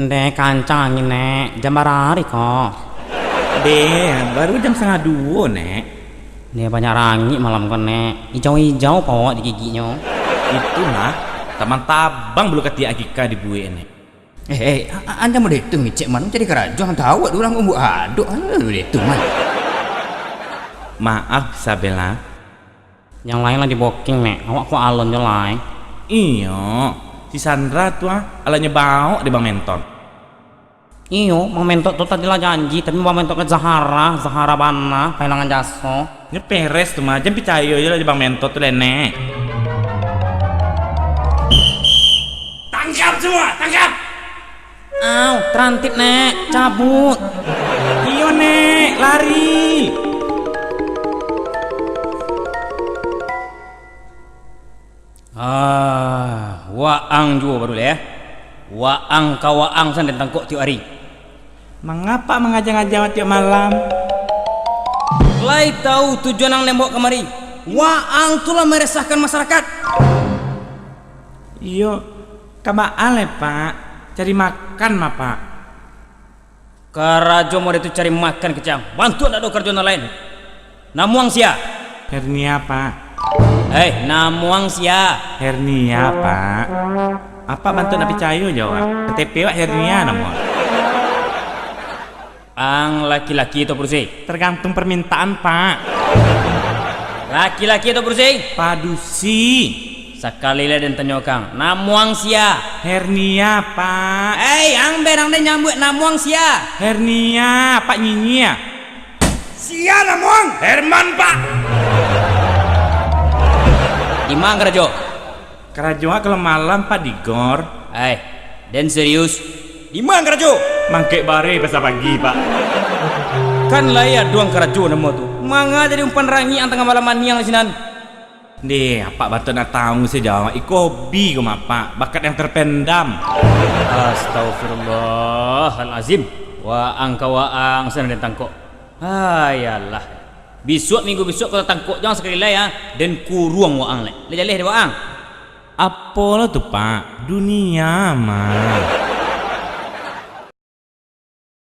Nek kancang nek jam berapa kok? Baru jam setengah dua, Nek. Nek banyak rangi malam kan nek. Hijau-hijau po di giginya. Itu nah, teman tabang belum ketia akika di buwe, Nek. Anda mau dihitung cek mana jadi kerajaan tahu dulu orang mau aduk dihitung man. Maaf Isabella. Yang lain lagi booking nek. Awak kok alon lain. Iya, si Sandra tuh alanya bau di Bang Menton. Iyo, Bang Mentok tuh tadi lah janji, tapi Bang Mentok ke Zahara Bana, kehilangan jaso. Ini peres tuh mah, jangan percaya aja lah di Bang Menton tuh Nek. Tangkap semua, tangkap! Aw, terantip nek, cabut. Iyo Nek, lari! Waang juga baru ya. Waang kawaang san tentang kok tiap hari. Mengapa mengajang-ajang tiap malam? Lai tahu tujuan ang nembok kemari. Waang tulah meresahkan masyarakat. Iyo, kabaan le Pak, cari makan mah Pak. Karajo mau itu cari makan kecang. Bantu ada kerja lain. Namuang sia. Hernia Pak. Namuang sia. Hernia Pak. Apa bantu napi cayo jawab? KTP Pak hernia namun. Ang laki-laki itu bersih. Tergantung permintaan Pak. Laki-laki itu bersih. Padusi. Sekali le dan tanyokang. Namuang sia. Hernia Pak. Ang berang dan nyambut namuang sia. Hernia Pak Nyinyia. Sia namuang. Herman Pak. Imang kerajo. Kerajoa kalau malam Pak di gor. Dan serius. Imang kerajo. Mangke bare pas pagi Pak. Kan layak doang kerajo nama tu. Manga jadi umpan rangi ang tengah malam yang di sinan. Apa batu nak tahu sejauh iko hobi kau Pak, bakat yang terpendam. Astagfirullahalazim. Waang kawaang sana dan tangkok. Ayalah. Minggu besok kau tangkok jangan sekali lah ya. Dan kurung waang le. Lejah leh waang. Apa lo tuh Pak? Dunia mah.